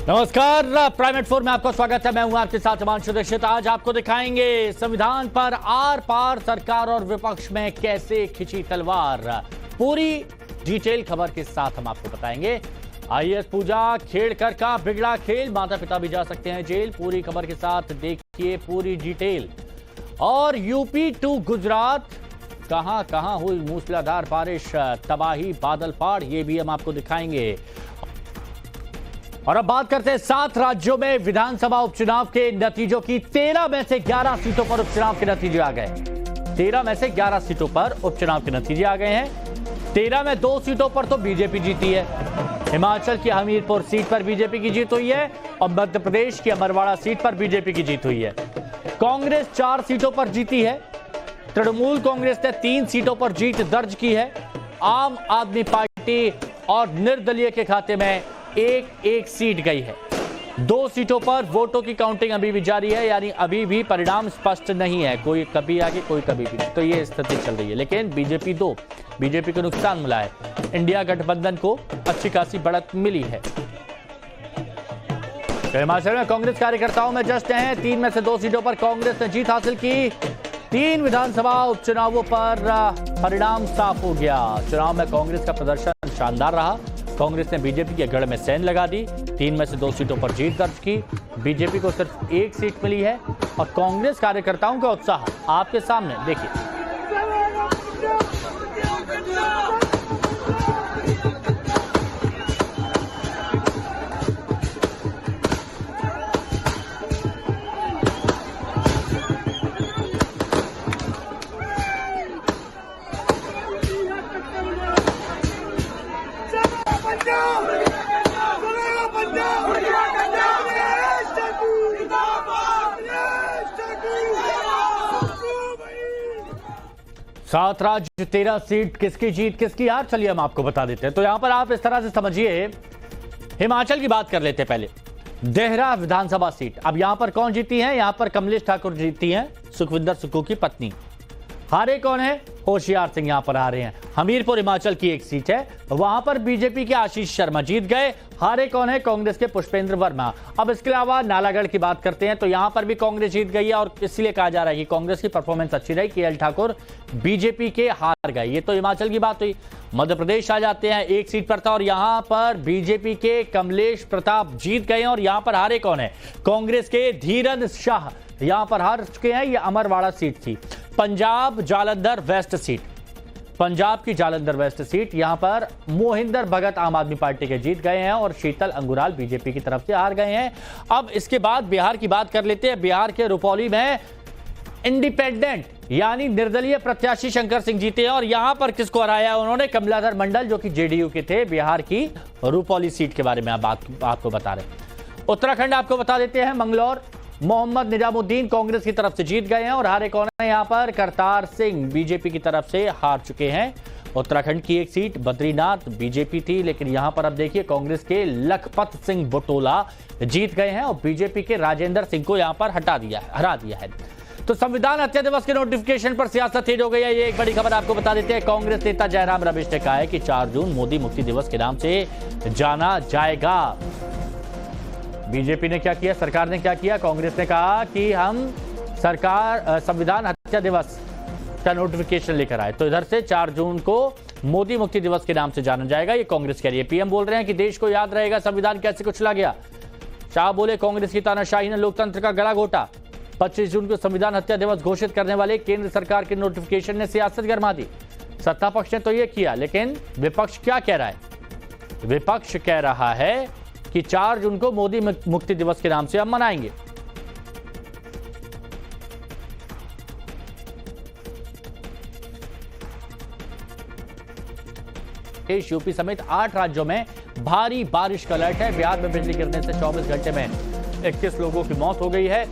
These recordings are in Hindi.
नमस्कार, प्राइवेट फोर में आपका स्वागत है। मैं हूं आपके साथ हिमांशु दीक्षित। आज आपको दिखाएंगे संविधान पर आर पार सरकार और विपक्ष में कैसे खिंची तलवार। पूरी डिटेल खबर के साथ हम आपको बताएंगे। आईएएस पूजा खेड़कर का बिगड़ा खेल, माता पिता भी जा सकते हैं जेल। पूरी खबर के साथ देखिए पूरी डिटेल। और यूपी टू गुजरात कहां कहां हुई मूसलाधार बारिश, तबाही, बादल फाड़, ये भी हम आपको दिखाएंगे। और अब बात करते हैं 7 राज्यों में विधानसभा उपचुनाव के नतीजों की। 13 में से 11 सीटों पर उपचुनाव के नतीजे आ गए। 13 में से 11 सीटों पर उपचुनाव के नतीजे आ गए हैं। 13 में 2 सीटों पर तो बीजेपी जीती है। हिमाचल की हमीरपुर सीट पर बीजेपी की जीत हुई है और मध्य प्रदेश की अमरवाड़ा सीट पर बीजेपी की जीत हुई है। कांग्रेस 4 सीटों पर जीती है। तृणमूल कांग्रेस ने 3 सीटों पर जीत दर्ज की है। आम आदमी पार्टी और निर्दलीय के खाते में एक सीट गई है। 2 सीटों पर वोटों की काउंटिंग अभी भी जारी है, यानी अभी भी परिणाम स्पष्ट नहीं है। कोई कभी आगे कोई कभी भी, तो ये स्थिति चल रही है। लेकिन बीजेपी को नुकसान मिला है। इंडिया गठबंधन को अच्छी खासी बढ़त मिली है। हिमाचल में कांग्रेस कार्यकर्ताओं में जश्न है। 3 में से 2 सीटों पर कांग्रेस ने जीत हासिल की। 3 विधानसभा उपचुनावों पर परिणाम साफ हो गया। चुनाव में कांग्रेस का प्रदर्शन शानदार रहा। कांग्रेस ने बीजेपी के गढ़ में सेंध लगा दी। 3 में से 2 सीटों पर जीत दर्ज की। बीजेपी को सिर्फ 1 सीट मिली है और कांग्रेस कार्यकर्ताओं का उत्साह आपके सामने देखिए। 7 राज्य 13 सीट, किसकी जीत किसकी हार, चलिए हम आपको बता देते हैं। तो यहां पर आप इस तरह से समझिए। हिमाचल की बात कर लेते हैं पहले। देहरा विधानसभा सीट, अब यहां पर कौन जीती है? यहां पर कमलेश ठाकुर जीती हैं, सुखविंदर सुक्खू की पत्नी। हारे कौन है? होशियार सिंह यहां पर हारे हैं। हमीरपुर हिमाचल की 1 सीट है, वहां पर बीजेपी के आशीष शर्मा जीत गए। हारे कौन है? कांग्रेस के पुष्पेंद्र वर्मा। अब इसके अलावा नालागढ़ की बात करते हैं तो यहां पर भी कांग्रेस जीत गई है और इसलिए कहा जा रहा है कि कांग्रेस की परफॉर्मेंस अच्छी रही। केएल ठाकुर बीजेपी के हार गए। ये तो हिमाचल की बात हुई। मध्य प्रदेश आ जाते हैं, 1 सीट पर था और यहां पर बीजेपी के कमलेश प्रताप जीत गए और यहां पर हारे कौन है? कांग्रेस के धीरन शाह यहां पर हार चुके हैं। यह अमरवाड़ा सीट थी। पंजाब जालंधर वेस्ट सीट, पंजाब की जालंधर वेस्ट सीट, यहां पर मोहिंदर भगत आम आदमी पार्टी के जीत गए हैं और शीतल अंगुराल बीजेपी की तरफ से हार गए हैं। अब इसके बाद बिहार की बात कर लेते हैं। बिहार के रुपौली में इंडिपेंडेंट यानी निर्दलीय प्रत्याशी शंकर सिंह जीते हैं और यहां पर किसको हराया उन्होंने? कमलाधर मंडल, जो कि जेडीयू के थे। बिहार की रुपौली सीट के बारे में आपको बता रहे हैं। उत्तराखंड आपको बता देते हैं। मंगलौर मोहम्मद निजामुद्दीन कांग्रेस की तरफ से जीत गए हैं और हारे कौन है? यहां पर करतार सिंह बीजेपी की तरफ से हार चुके हैं। उत्तराखंड की 1 सीट बद्रीनाथ बीजेपी थी, लेकिन यहां पर अब देखिए कांग्रेस के लखपत सिंह बुटोला जीत गए हैं और बीजेपी के राजेंद्र सिंह को यहां पर हरा दिया है। तो संविधान हत्या दिवस के नोटिफिकेशन पर सियासत तेज हो गई है। ये एक बड़ी खबर आपको बता देते हैं। कांग्रेस नेता जयराम रमेश ने कहा है कि 4 जून मोदी मुक्ति दिवस के नाम से जाना जाएगा। बीजेपी ने क्या किया, सरकार ने क्या किया? कांग्रेस ने कहा कि हम संविधान हत्या दिवस का नोटिफिकेशन लेकर आए, तो इधर से 4 जून को मोदी मुक्ति दिवस के नाम से जाना जाएगा। ये कांग्रेस कह रही है। पीएम बोल रहे हैं कि देश को याद रहेगा संविधान कैसे कुचला गया। शाह बोले कांग्रेस की तानाशाही ने लोकतंत्र का गला घोटा। 25 जून को संविधान हत्या दिवस घोषित करने वाले केंद्र सरकार के नोटिफिकेशन ने सियासत गरमा दी। सत्ता पक्ष ने तो यह किया, लेकिन विपक्ष क्या कह रहा है? विपक्ष कह रहा है कि 4 जून को मोदी मुक्ति दिवस के नाम से हम मनाएंगे। यूपी समेत 8 राज्यों में भारी बारिश का अलर्ट है। बिहार में बिजली गिरने से 24 घंटे में 21 लोगों की मौत हो गई है।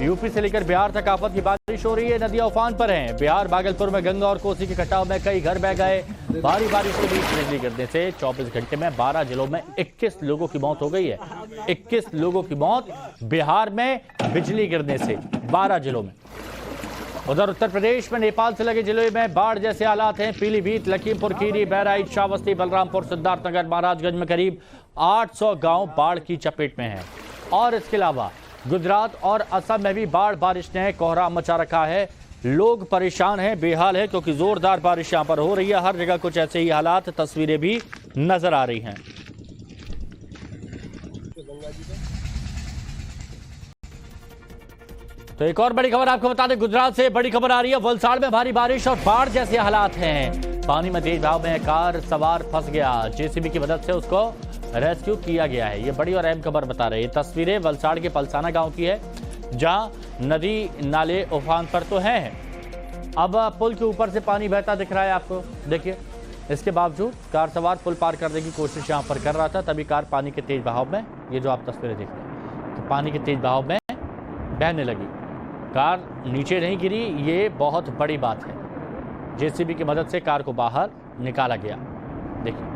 यूपी से लेकर बिहार तक आफत की बारिश हो रही है। नदियां उफान पर हैं। बिहार भागलपुर में गंगा और कोसी के कटाव में कई घर बह गए। भारी बारिश के बीच बिजली गिरने से 24 घंटे में 12 जिलों में 21 लोगों की मौत हो गई है। 21 लोगों की मौत बिहार में बिजली गिरने से 12 जिलों में। उधर उत्तर प्रदेश में नेपाल से लगे जिलों में बाढ़ जैसे हालात हैं। पीलीभीत, लखीमपुर खीरी, बहराइच, श्रावस्ती, बलरामपुर, सिद्धार्थनगर, महाराजगंज में करीब 800 गांव बाढ़ की चपेट में हैं। और इसके अलावा गुजरात और असम में भी बाढ़ बारिश ने कोहराम मचा रखा है। लोग परेशान हैं, बेहाल है, क्योंकि जोरदार बारिश यहां पर हो रही है। हर जगह कुछ ऐसे ही हालात, तस्वीरें भी नजर आ रही हैं। तो एक और बड़ी खबर आपको बता दें, गुजरात से बड़ी खबर आ रही है। वलसाड़ में भारी बारिश और बाढ़ जैसे हालात हैं। पानी में तेज बहाव में कार सवार फंस गया, जेसीबी की मदद से उसको रेस्क्यू किया गया है। ये बड़ी और अहम खबर बता रही है। तस्वीरें वलसाड़ के पलसाना गांव की है, जहां नदी नाले उफान पर तो हैं। अब पुल के ऊपर से पानी बहता दिख रहा है आपको, देखिए। इसके बावजूद कार सवार पुल पार करने की कोशिश यहां पर कर रहा था, तभी कार पानी के तेज बहाव में, ये जो आप तस्वीरें देख रहे हैं, तो पानी के तेज बहाव में बहने लगी। कार नीचे नहीं गिरी, ये बहुत बड़ी बात है। जेसीबी की मदद से कार को बाहर निकाला गया, देखिए।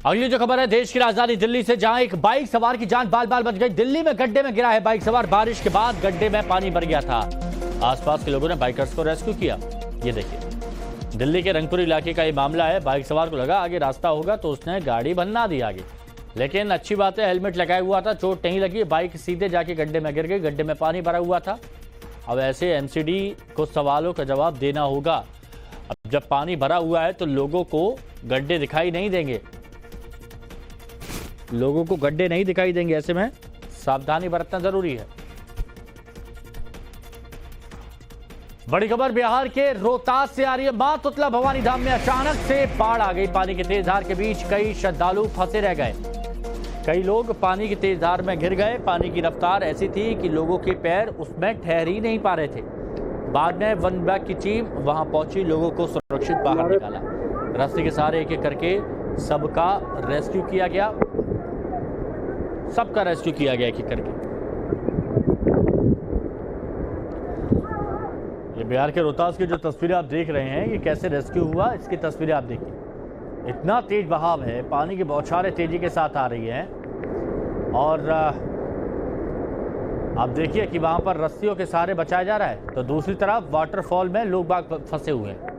अगली जो खबर है देश की राजधानी दिल्ली से, जहां एक बाइक सवार की जान बाल बाल बच गई। दिल्ली में गड्ढे में गिरा है बाइक सवार। बारिश के बाद गड्ढे में पानी भर गया था। आसपास के लोगों ने बाइकर्स को रेस्क्यू किया। ये देखिए, दिल्ली के रंगपुर इलाके का ये मामला है। बाइक सवार को लगा आगे रास्ता होगा, तो उसने गाड़ी बनना दी आगे। लेकिन अच्छी बात है, हेलमेट लगाया हुआ था, चोट नहीं लगी। बाइक सीधे जाके गड्ढे में गिर गई। गड्ढे में पानी भरा हुआ था। अब ऐसे एमसीडी को सवालों का जवाब देना होगा। अब जब पानी भरा हुआ है तो लोगों को गड्ढे दिखाई नहीं देंगे, लोगों को गड्ढे नहीं दिखाई देंगे। ऐसे में सावधानी बरतना जरूरी है। बड़ी खबर बिहार के रोहतास से आ रही है। मां तुतला भवानी धाम में अचानक से बाढ़ आ गई। पानी की तेज धार के बीच कई श्रद्धालु फंसे रह गए। कई लोग पानी की तेज धार में गिर गए। पानी की रफ्तार ऐसी थी कि लोगों के पैर उसमें ठहर ही नहीं पा रहे थे। बाद में वन विभाग की टीम वहां पहुंची, लोगों को सुरक्षित बाहर निकाला। रास्ते के सहारे एक एक करके सबका रेस्क्यू किया गया, सबका रेस्क्यू किया गया एक एक करके। ये बिहार के रोहतास की जो तस्वीरें आप देख रहे हैं, ये कैसे रेस्क्यू हुआ, इसकी तस्वीरें आप देखिए। इतना तेज बहाव है, पानी की बौछारें तेजी के साथ आ रही हैं। और आप देखिए कि वहां पर रस्सियों के सहारे बचाया जा रहा है, तो दूसरी तरफ वाटरफॉल में लोग बाग फंसे हुए हैं।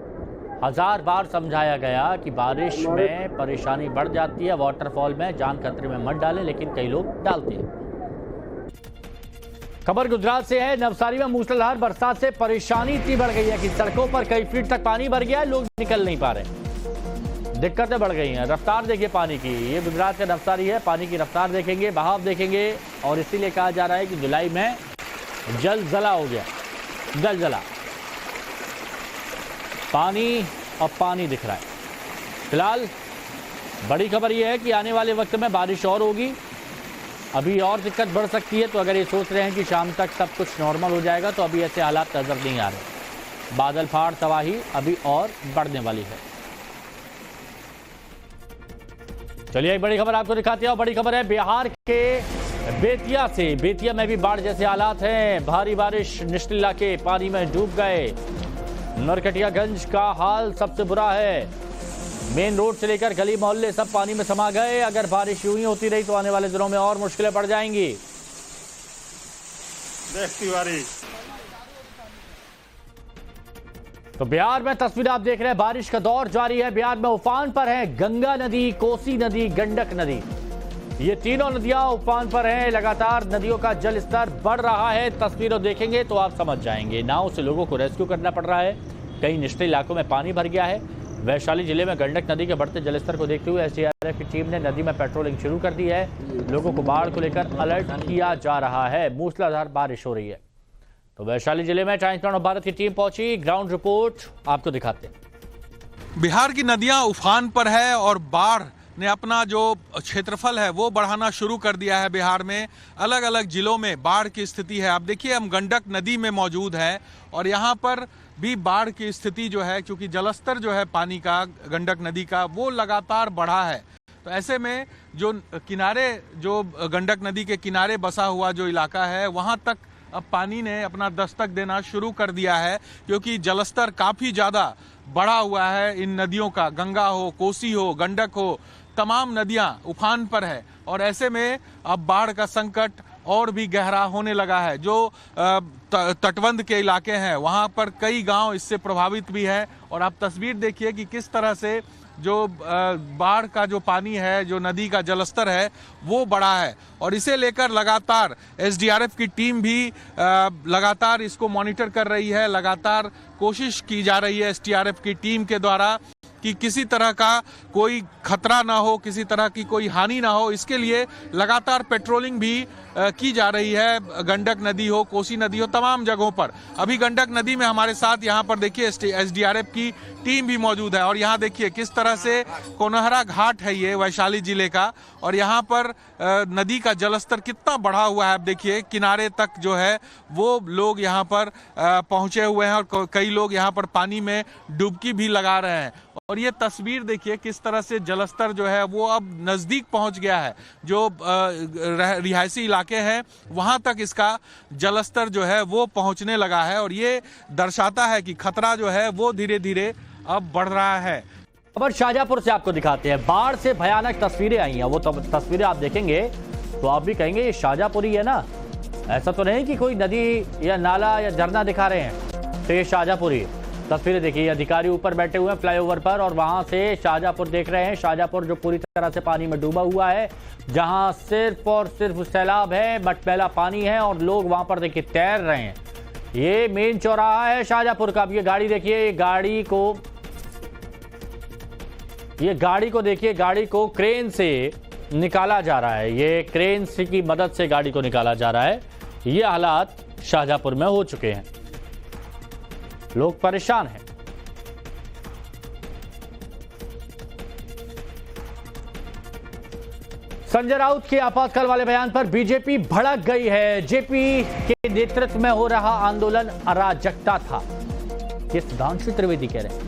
हजार बार समझाया गया कि बारिश में परेशानी बढ़ जाती है, वाटरफॉल में जान खतरे में मत डालें, लेकिन कई लोग डालते हैं। खबर गुजरात से है। नवसारी में मूसलाधार बरसात से परेशानी इतनी बढ़ गई है कि सड़कों पर कई फीट तक पानी भर गया है। लोग निकल नहीं पा रहे, दिक्कतें बढ़ गई हैं। रफ्तार देखिए पानी की, ये गुजरात का नवसारी है। पानी की रफ्तार देखेंगे, बहाव देखेंगे, और इसीलिए कहा जा रहा है कि जुलाई में जलजला हो गया, जलजला। पानी और पानी दिख रहा है। फिलहाल बड़ी खबर यह है कि आने वाले वक्त में बारिश और होगी, अभी और दिक्कत बढ़ सकती है। तो अगर ये सोच रहे हैं कि शाम तक सब कुछ नॉर्मल हो जाएगा, तो अभी ऐसे हालात नजर नहीं आ रहे। बादल फाड़ तबाही अभी और बढ़ने वाली है। चलिए एक बड़ी खबर आपको दिखाते हैं। बड़ी खबर है बिहार के बेतिया से। बेतिया में भी बाढ़ जैसे हालात हैं। भारी बारिश, निचले इलाके पानी में डूब गए। नरकटियागंज का हाल सबसे बुरा है। मेन रोड से लेकर गली मोहल्ले सब पानी में समा गए। अगर बारिश यूं ही होती रही तो आने वाले दिनों में और मुश्किलें बढ़ जाएंगी। तो बिहार में तस्वीर आप देख रहे हैं, बारिश का दौर जारी है। बिहार में उफान पर है गंगा नदी, कोसी नदी, गंडक नदी। ये तीनों नदियां उफान पर हैं। लगातार नदियों का जल स्तर बढ़ रहा है। तस्वीरों देखेंगे तो आप समझ जाएंगे। नाव से लोगों को रेस्क्यू करना पड़ रहा है। कई निचले इलाकों में पानी भर गया है। वैशाली जिले में गंडक नदी के बढ़ते जलस्तर को देखते हुए एसडीआरएफ की टीम ने नदी में पेट्रोलिंग शुरू कर दी है। लोगों को बाढ़ को लेकर अलर्ट किया जा रहा है। मूसलाधार बारिश हो रही है। तो वैशाली जिले में टाइम्स ऑफ भारत की टीम पहुंची। ग्राउंड रिपोर्ट आपको दिखाते हैं। बिहार की नदियां उफान पर है और बाढ़ ने अपना जो क्षेत्रफल है वो बढ़ाना शुरू कर दिया है। बिहार में अलग अलग जिलों में बाढ़ की स्थिति है। आप देखिए, हम गंडक नदी में मौजूद है और यहाँ पर भी बाढ़ की स्थिति जो है, क्योंकि जलस्तर जो है पानी का, गंडक नदी का, वो लगातार बढ़ा है। तो ऐसे में जो किनारे, जो गंडक नदी के किनारे बसा हुआ जो इलाका है, वहाँ तक अब पानी ने अपना दस्तक देना शुरू कर दिया है, क्योंकि जलस्तर काफ़ी ज़्यादा बढ़ा हुआ है इन नदियों का। गंगा हो, कोसी हो, गंडक हो, तमाम नदियां उफान पर है और ऐसे में अब बाढ़ का संकट और भी गहरा होने लगा है। जो तटबंध के इलाके हैं वहां पर कई गांव इससे प्रभावित भी है और आप तस्वीर देखिए कि किस तरह से जो बाढ़ का जो पानी है, जो नदी का जलस्तर है वो बढ़ा है और इसे लेकर लगातार एसडीआरएफ की टीम भी लगातार इसको मॉनिटर कर रही है। लगातार कोशिश की जा रही है एसडीआरएफ की टीम के द्वारा कि किसी तरह का कोई खतरा ना हो, किसी तरह की कोई हानि ना हो। इसके लिए लगातार पेट्रोलिंग भी की जा रही है। गंडक नदी हो, कोसी नदी हो, तमाम जगहों पर। अभी गंडक नदी में हमारे साथ यहाँ पर देखिए एसडीआरएफ की टीम भी मौजूद है और यहाँ देखिए किस तरह से कोनहरा घाट है ये वैशाली जिले का और यहाँ पर नदी का जलस्तर कितना बढ़ा हुआ है। आप देखिए किनारे तक जो है वो लोग यहाँ पर पहुंचे हुए हैं और कई लोग यहाँ पर पानी में डुबकी भी लगा रहे हैं और ये तस्वीर देखिए किस तरह से जलस्तर जो है वो अब नजदीक पहुंच गया है। जो रिहायशी इलाके हैं वहां तक इसका जलस्तर जो है वो पहुंचने लगा है और ये दर्शाता है कि खतरा जो है वो धीरे धीरे अब बढ़ रहा है। खबर शाहजहांपुर से आपको दिखाते हैं। बाढ़ से भयानक तस्वीरें आई हैं। वो तस्वीरें आप देखेंगे तो आप भी कहेंगे ये शाहजहांपुर ही है ना, ऐसा तो नहीं कि कोई नदी या नाला या झरना दिखा रहे हैं। तो ये शाहजहांपुर ही तस्वीरें देखिए। अधिकारी ऊपर बैठे हुए हैं फ्लाईओवर पर और वहां से शाहजहांपुर देख रहे हैं। शाहजहांपुर जो पूरी तरह से पानी में डूबा हुआ है, जहां सिर्फ और सिर्फ सैलाब है, मटमैला पानी है और लोग वहां पर देखिए तैर रहे हैं। ये मेन चौराहा है शाहजहांपुर का। अब ये गाड़ी देखिए, ये गाड़ी को देखिए, गाड़ी को क्रेन से निकाला जा रहा है। ये क्रेन की मदद से गाड़ी को निकाला जा रहा है। ये हालात शाहजहांपुर में हो चुके हैं, लोग परेशान हैं। संजय राउत के आपातकाल वाले बयान पर बीजेपी भड़क गई है। जेपी के नेतृत्व में हो रहा आंदोलन अराजकता था, ये सुधांशु त्रिवेदी कह रहे हैं।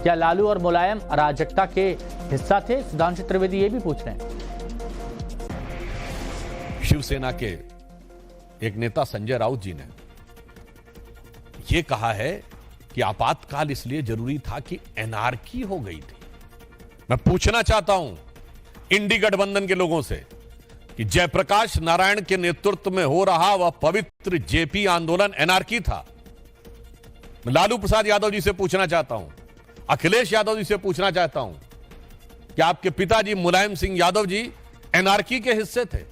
क्या लालू और मुलायम अराजकता के हिस्सा थे? सुधांशु त्रिवेदी ये भी पूछ रहे हैं। शिवसेना के एक नेता संजय राउत जी ने यह कहा है कि आपातकाल इसलिए जरूरी था कि एनार्की हो गई थी। मैं पूछना चाहता हूं इंडी गठबंधन के लोगों से कि जयप्रकाश नारायण के नेतृत्व में हो रहा वह पवित्र जेपी आंदोलन एनार्की था। मैं लालू प्रसाद यादव जी से पूछना चाहता हूं, अखिलेश यादव जी से पूछना चाहता हूं कि आपके पिताजी मुलायम सिंह यादव जी एनार्की के हिस्से थे?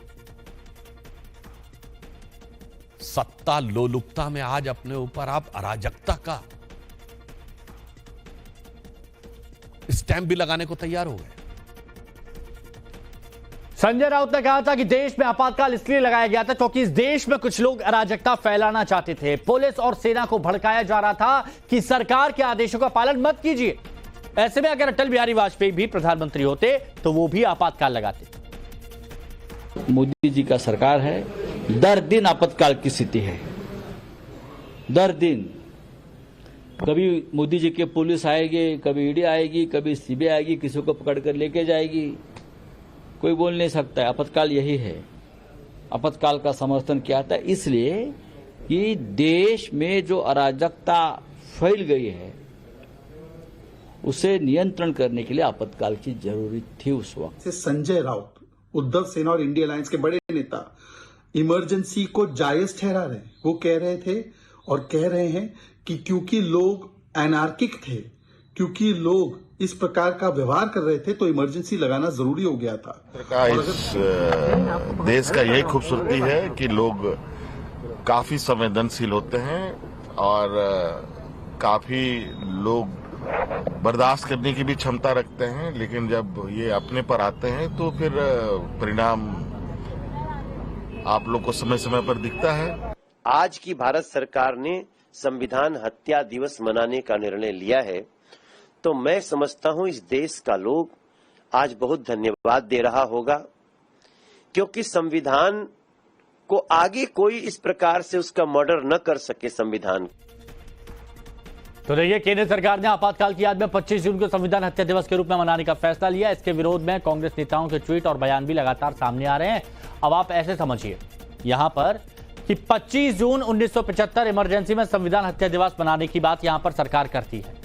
सत्ता लोलुपता में आज अपने ऊपर आप अराजकता का स्टैंप भी लगाने को तैयार हो गए। संजय राउत ने कहा था कि देश में आपातकाल इसलिए लगाया गया था क्योंकि इस देश में कुछ लोग अराजकता फैलाना चाहते थे। पुलिस और सेना को भड़काया जा रहा था कि सरकार के आदेशों का पालन मत कीजिए। ऐसे में अगर अटल बिहारी वाजपेयी भी प्रधानमंत्री होते तो वो भी आपातकाल लगाते। मोदी जी का सरकार है, दर दिन आपातकाल की स्थिति है। दर दिन कभी मोदी जी के पुलिस आएगी, कभी ईडी आएगी, कभी सीबीआई आएगी, किसी को पकड़ कर लेके जाएगी। कोई बोल नहीं सकता है। आपातकाल यही है। आपातकाल का समर्थन किया था इसलिए कि देश में जो अराजकता फैल गई है उसे नियंत्रण करने के लिए आपातकाल की जरूरत थी उस वक्त। संजय राउत, उद्धव सेना और इंडिया अलायंस के बड़े नेता इमरजेंसी को जायज ठहरा रहे हैं। वो कह रहे थे और कह रहे हैं कि क्योंकि लोग एनार्किक थे, क्योंकि लोग इस प्रकार का व्यवहार कर रहे थे तो इमरजेंसी लगाना जरूरी हो गया था। इस देश का यही खूबसूरती है कि लोग काफी संवेदनशील होते हैं और काफी लोग बर्दाश्त करने की भी क्षमता रखते हैं, लेकिन जब ये अपने पर आते हैं तो फिर परिणाम आप लोग को समय समय पर दिखता है। आज की भारत सरकार ने संविधान हत्या दिवस मनाने का निर्णय लिया है तो मैं समझता हूं इस देश का लोग आज बहुत धन्यवाद दे रहा होगा, क्योंकि संविधान को आगे कोई इस प्रकार से उसका मर्डर न कर सके संविधान। तो देखिए, केंद्र सरकार ने आपातकाल की याद में 25 जून को संविधान हत्या दिवस के रूप में मनाने का फैसला लिया। इसके विरोध में कांग्रेस नेताओं के ट्वीट और बयान भी लगातार सामने आ रहे हैं। अब आप ऐसे समझिए यहां पर कि 25 जून 1975 इमरजेंसी में संविधान हत्या दिवस मनाने की बात यहां पर सरकार करती है।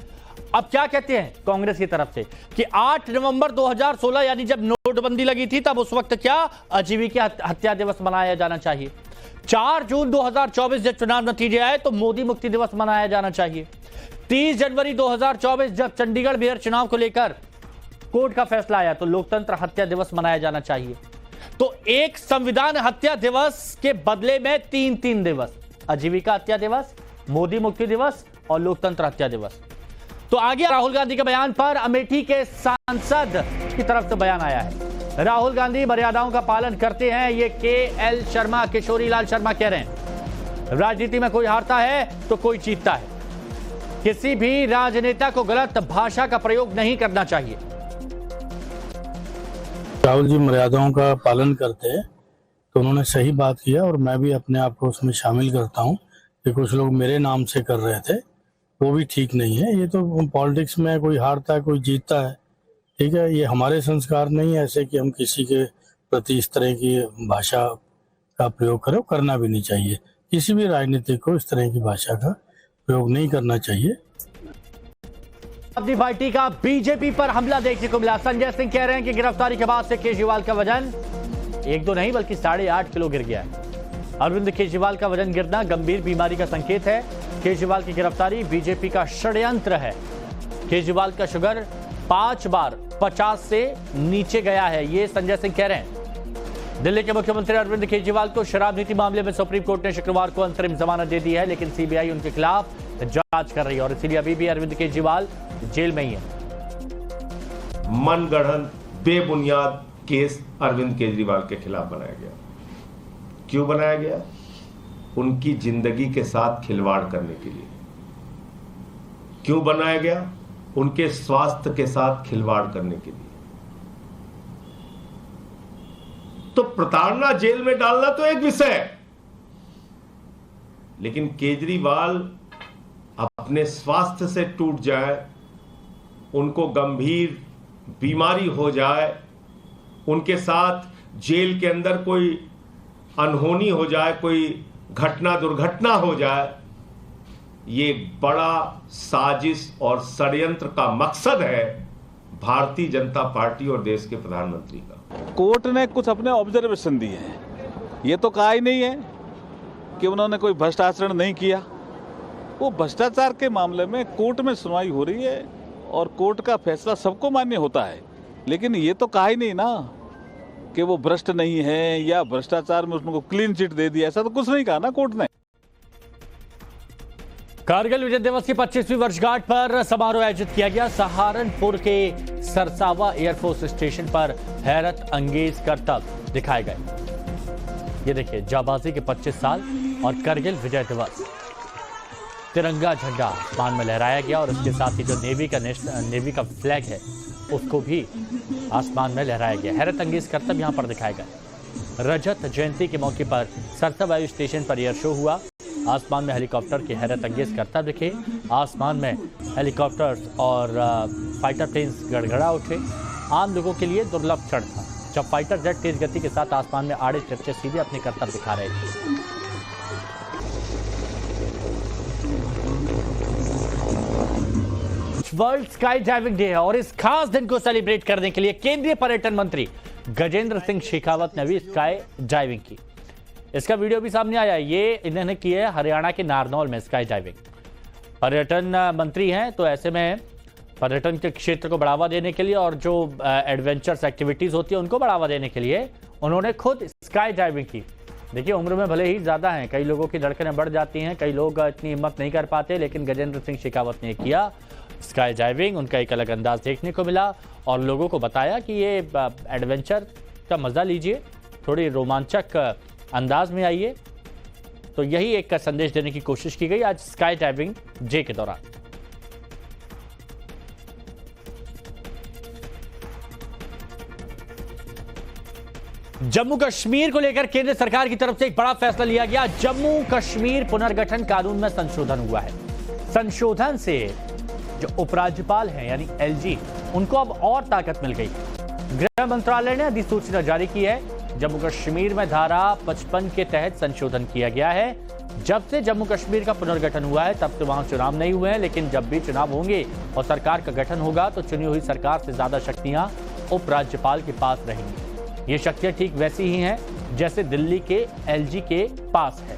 अब क्या कहते हैं कांग्रेस की तरफ से कि 8 नवंबर 2016 यानी जब नोटबंदी लगी थी तब उस वक्त क्या आजीविका हत्या दिवस मनाया जाना चाहिए। 4 जून 2024 जब चुनाव नतीजे आए तो मोदी मुक्ति दिवस मनाया जाना चाहिए। 30 जनवरी 2024 जब चंडीगढ़ मेयर चुनाव को लेकर कोर्ट का फैसला आया तो लोकतंत्र हत्या दिवस मनाया जाना चाहिए। तो एक संविधान हत्या दिवस के बदले में 3 दिवस, आजीविका हत्या दिवस, मोदी मुक्ति दिवस और लोकतंत्र हत्या दिवस। तो आगे राहुल गांधी के बयान पर अमेठी के सांसद की तरफ से बयान आया है। राहुल गांधी मर्यादाओं का पालन करते हैं, ये KL शर्मा, किशोरी लाल शर्मा कह रहे हैं। राजनीति में कोई हारता है तो कोई जीतता है। किसी भी राजनेता को गलत भाषा का प्रयोग नहीं करना चाहिए। राहुल जी मर्यादाओं का पालन करते हैं तो उन्होंने सही बात किया और मैं भी अपने आप को उसमें शामिल करता हूं कि कुछ लोग मेरे नाम से कर रहे थे, वो भी ठीक नहीं है। ये तो पॉलिटिक्स में कोई हारता है कोई जीतता है, ठीक है। ये हमारे संस्कार नहीं है ऐसे कि हम किसी के प्रति इस तरह की भाषा का प्रयोग करें, करना भी नहीं चाहिए। किसी भी राजनीतिक को इस तरह की भाषा का प्रयोग नहीं करना चाहिए। अपनी पार्टी का बीजेपी पर हमला देखने को मिला। संजय सिंह कह रहे हैं कि गिरफ्तारी के बाद से केजरीवाल का वजन 1-2 नहीं बल्कि 8.5 किलो गिर गया है। अरविंद केजरीवाल का वजन गिरना गंभीर बीमारी का संकेत है। केजरीवाल की गिरफ्तारी बीजेपी का षड्यंत्र है। केजरीवाल का शुगर 5 बार 50 से नीचे गया है, ये संजय सिंह कह रहे हैं। दिल्ली के मुख्यमंत्री अरविंद केजरीवाल को शराब नीति मामले में सुप्रीम कोर्ट ने शुक्रवार को अंतरिम जमानत दे दी है, लेकिन सीबीआई उनके खिलाफ जांच कर रही है और इसीलिए अभी भी अरविंद केजरीवाल जेल में ही है। मनगढ़ंत बेबुनियाद केस अरविंद केजरीवाल के खिलाफ बनाया गया। क्यों बनाया गया? उनकी जिंदगी के साथ खिलवाड़ करने के लिए। क्यों बनाया गया? उनके स्वास्थ्य के साथ खिलवाड़ करने के लिए। तो प्रताड़ना, जेल में डालना तो एक विषय है, लेकिन केजरीवाल अपने स्वास्थ्य से टूट जाए, उनको गंभीर बीमारी हो जाए, उनके साथ जेल के अंदर कोई अनहोनी हो जाए, कोई घटना दुर्घटना हो जाए, ये बड़ा साजिश और षड्यंत्र का मकसद है भारतीय जनता पार्टी और देश के प्रधानमंत्री का। कोर्ट ने कुछ अपने ऑब्जर्वेशन दिए हैं, ये तो कहा ही नहीं है कि उन्होंने कोई भ्रष्ट आचरण नहीं किया। वो भ्रष्टाचार के मामले में कोर्ट में सुनवाई हो रही है और कोर्ट का फैसला सबको मान्य होता है, लेकिन ये तो कहा ही नहीं ना कि वो भ्रष्ट नहीं है या भ्रष्टाचार में उनको क्लीन चिट दे दिया, ऐसा तो कुछ नहीं कहा ना कोर्ट ने। कारगिल विजय दिवस की 25वीं वर्षगांठ पर समारोह आयोजित किया गया। सहारनपुर के सरसावा एयरफोर्स स्टेशन पर हैरत अंगेज करतब दिखाए गए। ये देखिए, जाबाजी के 25 साल और कारगिल विजय दिवस। तिरंगा झंडा आसमान में लहराया गया और उसके साथ ही जो नेवी का फ्लैग है उसको भी आसमान में लहराया गया। हैरत अंगेज करतब यहां पर दिखाए गए। रजत जयंती के मौके पर सरसा वायु स्टेशन पर एयर शो हुआ। आसमान में हेलीकॉप्टर के हैरत अंगेज करतब दिखे। आसमान में हेलीकॉप्टर्स और फाइटर प्लेन्स गड़गड़ा उठे। आम लोगों के लिए दुर्लभ क्षण था जब फाइटर जेट तेज गति के साथ आसमान में आड़े तिरछे सीधे अपने करतब दिखा रहे थे। वर्ल्ड स्काई डाइविंग डे है और इस खास दिन को सेलिब्रेट करने के लिए केंद्रीय पर्यटन मंत्री गजेंद्र सिंह शेखावत ने भी स्काई डाइविंग की। इसका वीडियो भी सामने आया। ये इन्होंने की है हरियाणा के नारनौल में स्काई डाइविंग। पर्यटन मंत्री हैं तो ऐसे में पर्यटन के क्षेत्र को बढ़ावा देने के लिए और जो एडवेंचर्स एक्टिविटीज होती है उनको बढ़ावा देने के लिए उन्होंने खुद स्काई डाइविंग की। देखिए, उम्र में भले ही ज्यादा हैं, कई लोगों की धड़कनें बढ़ जाती हैं, कई लोग इतनी हिम्मत नहीं कर पाते, लेकिन गजेंद्र सिंह शेखावत ने किया स्काई डाइविंग। उनका एक अलग अंदाज देखने को मिला और लोगों को बताया कि ये एडवेंचर का मजा लीजिए, थोड़ी रोमांचक अंदाज में आइए। तो यही एक का संदेश देने की कोशिश की गई आज स्काई डाइविंग डे के दौरान। जम्मू कश्मीर को लेकर केंद्र सरकार की तरफ से एक बड़ा फैसला लिया गया। जम्मू कश्मीर पुनर्गठन कानून में संशोधन हुआ है। संशोधन से जो उपराज्यपाल हैं यानी LG, उनको अब और ताकत मिल गई। गृह मंत्रालय ने अधिसूचना जारी की है। जम्मू कश्मीर में धारा 55 के तहत संशोधन किया गया है। जब से जम्मू कश्मीर का पुनर्गठन हुआ है तब से वहां चुनाव नहीं हुए हैं, लेकिन जब भी चुनाव होंगे और सरकार का गठन होगा तो चुनी हुई सरकार से ज्यादा शक्तियां उपराज्यपाल के पास रहेंगी। ये शक्तियां ठीक वैसी ही हैं जैसे दिल्ली के एलजी के पास है।